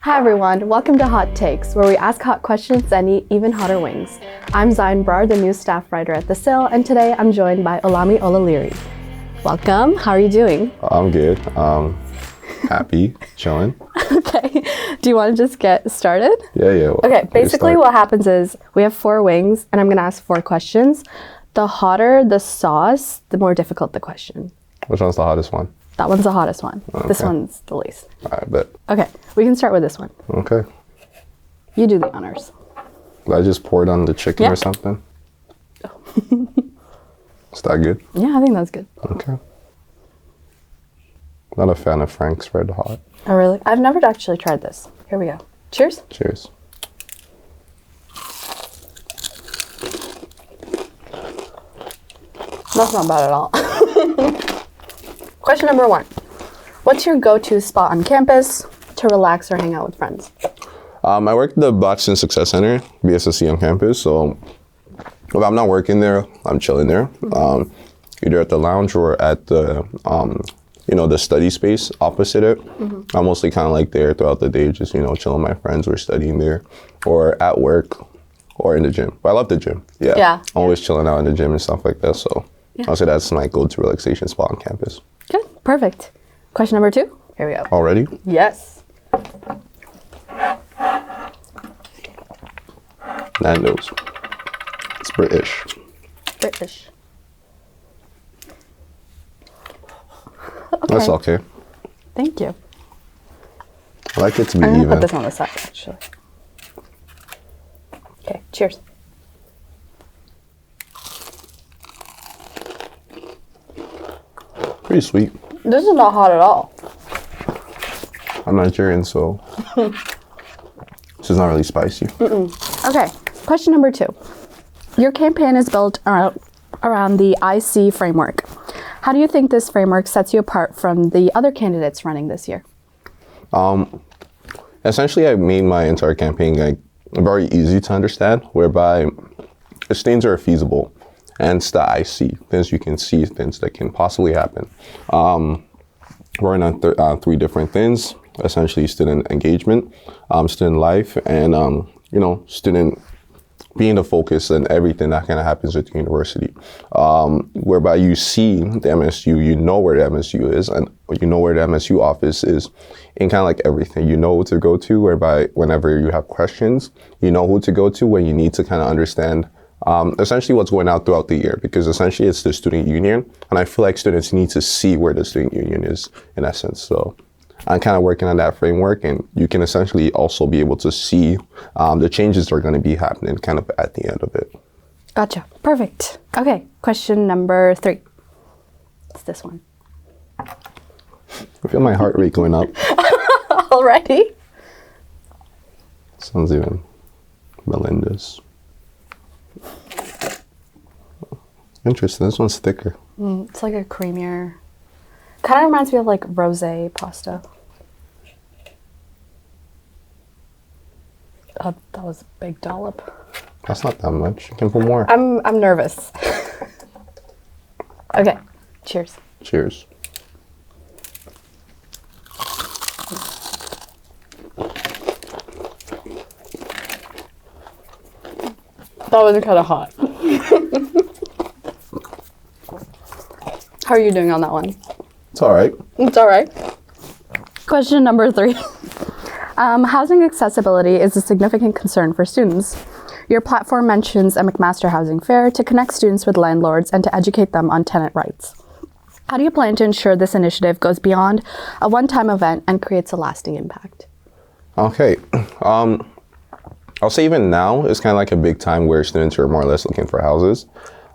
Hi everyone, welcome to Hot Takes, where we ask hot questions and eat even hotter wings. I'm Zion Brar, the new staff writer at The Sill, and today I'm joined by Olami Olalere. Welcome, how are you doing? I'm good, happy, chilling. Okay, do you want to just get started? Yeah. Okay, basically what happens is we have 4 wings and I'm going to ask 4 questions. The hotter the sauce, the more difficult the question. Which one's the hottest one? That one's the hottest one. Okay. This one's the least. I bet. Okay, we can start with this one. Okay. You do the honors. Did I just pour it on the chicken or something? Is that good? Yeah, I think that's good. Okay. Not a fan of Frank's Red Hot. Oh, really? I've never actually tried this. Here we go. Cheers. Cheers. That's not bad at all. Question number 1. What's your go-to spot on campus to relax or hang out with friends? I work at the Boston Success Center, BSSC on campus, so if I'm not working there, I'm chilling there. Either at the lounge or at the, the study space opposite it. I'm mostly kind of like there throughout the day, just, chilling with my friends or studying there, or at work, or in the gym. But I love the gym. Yeah. I'm always chilling out in the gym and stuff like that, so I'll say that's my go-to relaxation spot on campus. Good. Perfect. Question number 2. Here we go. Already? Yes. Nando's. It's British. British. That's okay. Thank you. I like it to be I'm gonna even. put this on the side, actually. Okay, cheers. Pretty sweet. This is not hot at all. I'm Nigerian, so this is not really spicy. Okay, question number 2. Your campaign is built around the IC framework. How do you think this framework sets you apart from the other candidates running this year? Essentially, I made my entire campaign very easy to understand, whereby its things are feasible. And it's the IC, things you can see, things that can possibly happen. We're on 3 different things, essentially student engagement, student life, and, student being the focus and everything that kind of happens at the university. Whereby you see the MSU, you know where the MSU is, and you know where the MSU office is, in kind of like everything. You know who to go to, whereby whenever you have questions, you know who to go to when you need to kind of understand essentially what's going on throughout the year, because essentially it's the student union, and I feel like students need to see where the student union is in essence. So I'm kind of working on that framework, and you can essentially also be able to see the changes that are going to be happening kind of at the end of it. Gotcha. Perfect. Okay, question number 3. It's this one. I feel my heart rate going up. Already? Sounds even Melinda's. Interesting. This one's thicker. It's like a creamier. Kind of reminds me of like rosé pasta. Oh, that was a big dollop. That's not that much. You can put more. I'm nervous. Okay, cheers. Cheers. That was kind of hot. How are you doing on that one? It's all right. It's all right. Question number 3. Housing accessibility is a significant concern for students. Your platform mentions a McMaster housing fair to connect students with landlords and to educate them on tenant rights. How do you plan to ensure this initiative goes beyond a one-time event and creates a lasting impact? Okay. I'll say even now, it's kind of like a big time where students are more or less looking for houses.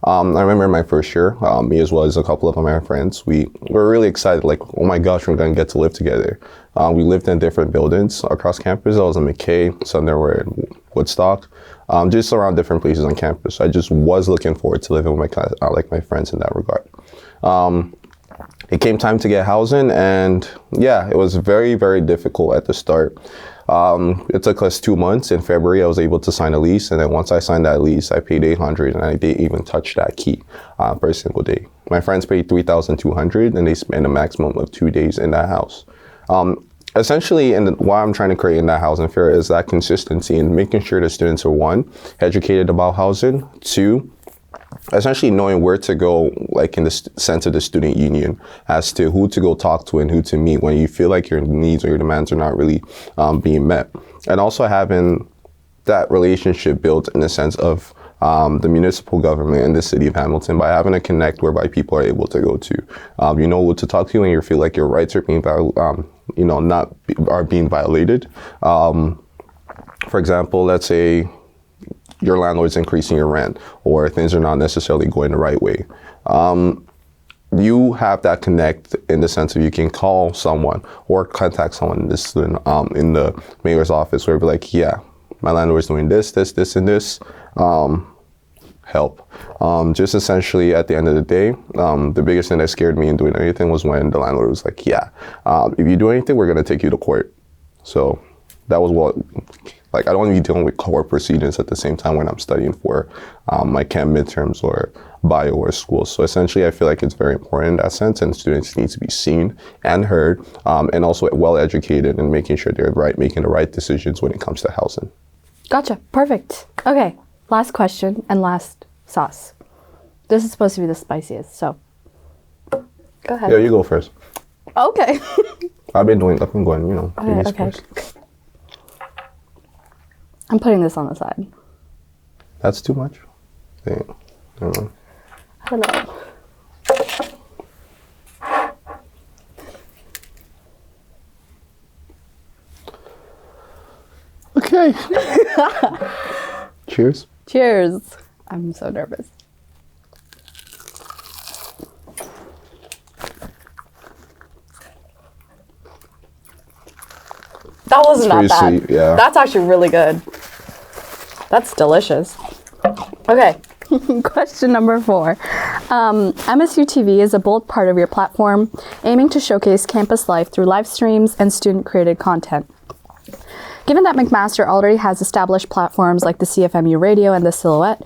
I remember my first year, me as well as a couple of my friends, we were really excited, like, oh my gosh, we're going to get to live together. We lived in different buildings across campus. I was in McKay, some there were in Woodstock, just around different places on campus. I just was looking forward to living with my class, my friends in that regard. It came time to get housing, and yeah, it was very, very difficult at the start. It took us 2 months. In February, I was able to sign a lease, and then once I signed that lease, I paid $800, and I didn't even touch that key for a single day. My friends paid $3,200, and they spent a maximum of 2 days in that house. essentially, and why I'm trying to create in that housing fair is that consistency and making sure the students are, one, educated about housing, two, essentially knowing where to go, like in the sense of the student union, as to who to go talk to and who to meet when you feel like your needs or your demands are not really being met. And also having that relationship built in the sense of the municipal government in the city of Hamilton by having a connect whereby people are able to go to, you know, who to talk to when you feel like your rights are being are being violated. For example, let's say your landlord's increasing your rent or things are not necessarily going the right way. You have that connect in the sense of you can call someone or contact someone in the mayor's office where you'll be like, yeah, my landlord's doing this, and this. Help. Just essentially at the end of the day, the biggest thing that scared me in doing anything was when the landlord was like, yeah, if you do anything, we're going to take you to court. So that was what, like, I don't want to be dealing with court proceedings at the same time when I'm studying for my chem midterms or bio or school. So essentially, I feel like it's very important in that sense, and students need to be seen and heard, and also well educated and making sure they're making the right decisions when it comes to housing. Gotcha. Perfect. Okay. Last question and last sauce. This is supposed to be the spiciest, so go ahead. Yeah, you go first. Okay. I've been going, you know. Okay. I'm putting this on the side. That's too much? I don't know. I don't know. Okay. Cheers. Cheers. I'm so nervous. That wasn't that bad. Sweet, yeah. That's actually really good. That's delicious. Okay. Question number 4. MSU TV is a bold part of your platform, aiming to showcase campus life through live streams and student-created content. Given that McMaster already has established platforms like the CFMU Radio and the Silhouette,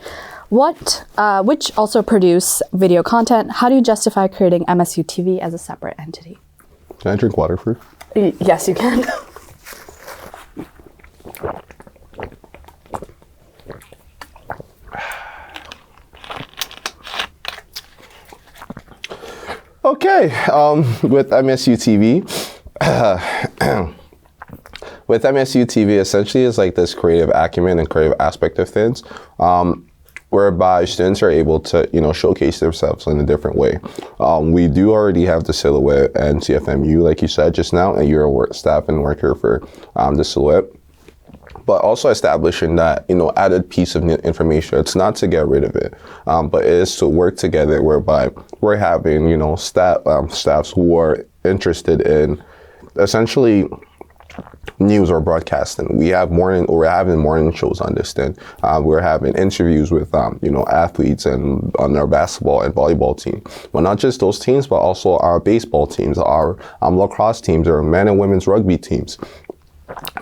which also produce video content, how do you justify creating MSU TV as a separate entity? Can I drink water first? Yes, you can. Okay, with MSU TV, with MSU TV, essentially is like this creative acumen and creative aspect of things, whereby students are able to, you know, showcase themselves in a different way. We do already have the Silhouette and CFMU, like you said just now, and you're a staff and worker for the Silhouette. But also establishing that, you know, added piece of information. It's not to get rid of it, but it is to work together, whereby we're having, you know, staffs who are interested in essentially news or broadcasting. We're having morning shows on this thing. We're having interviews with, you know, athletes and on our basketball and volleyball team. But not just those teams, but also our baseball teams, our lacrosse teams, our men and women's rugby teams.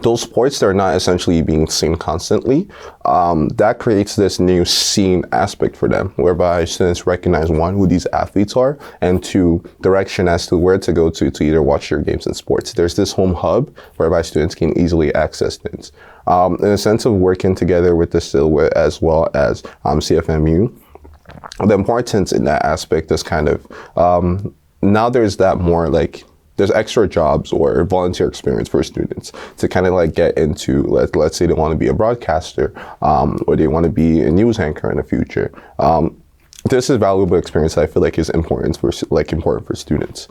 Those sports that are not essentially being seen constantly, that creates this new scene aspect for them, whereby students recognize, one, who these athletes are, and two, direction as to where to go to either watch their games and sports. There's this home hub whereby students can easily access things. In a sense of working together with the Silhouette as well as CFMU, the importance in that aspect is kind of, now there's that more like, there's extra jobs or volunteer experience for students to kind of like get into, let's say they want to be a broadcaster, or they want to be a news anchor in the future. This is valuable experience that I feel like is important for students.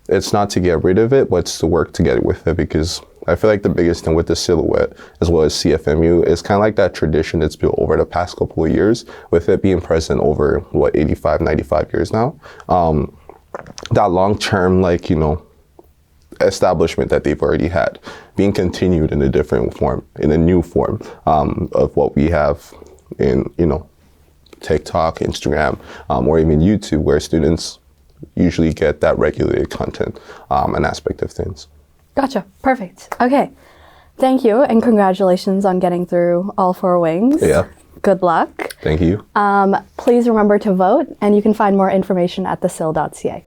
It's not to get rid of it, but it's to work together with it, because I feel like the biggest thing with the Silhouette as well as CFMU is kind of like that tradition that's built over the past couple of years, with it being present over 85, 95 years now. That long-term, like, you know, establishment that they've already had being continued in a different form, in a new form, of what we have in, you know, TikTok, Instagram, or even YouTube, where students usually get that regulated content, and aspect of things. Gotcha. Perfect. Okay. Thank you, and congratulations on getting through all 4 wings. Yeah. Good luck. Thank you. Please remember to vote, and you can find more information at thesil.ca.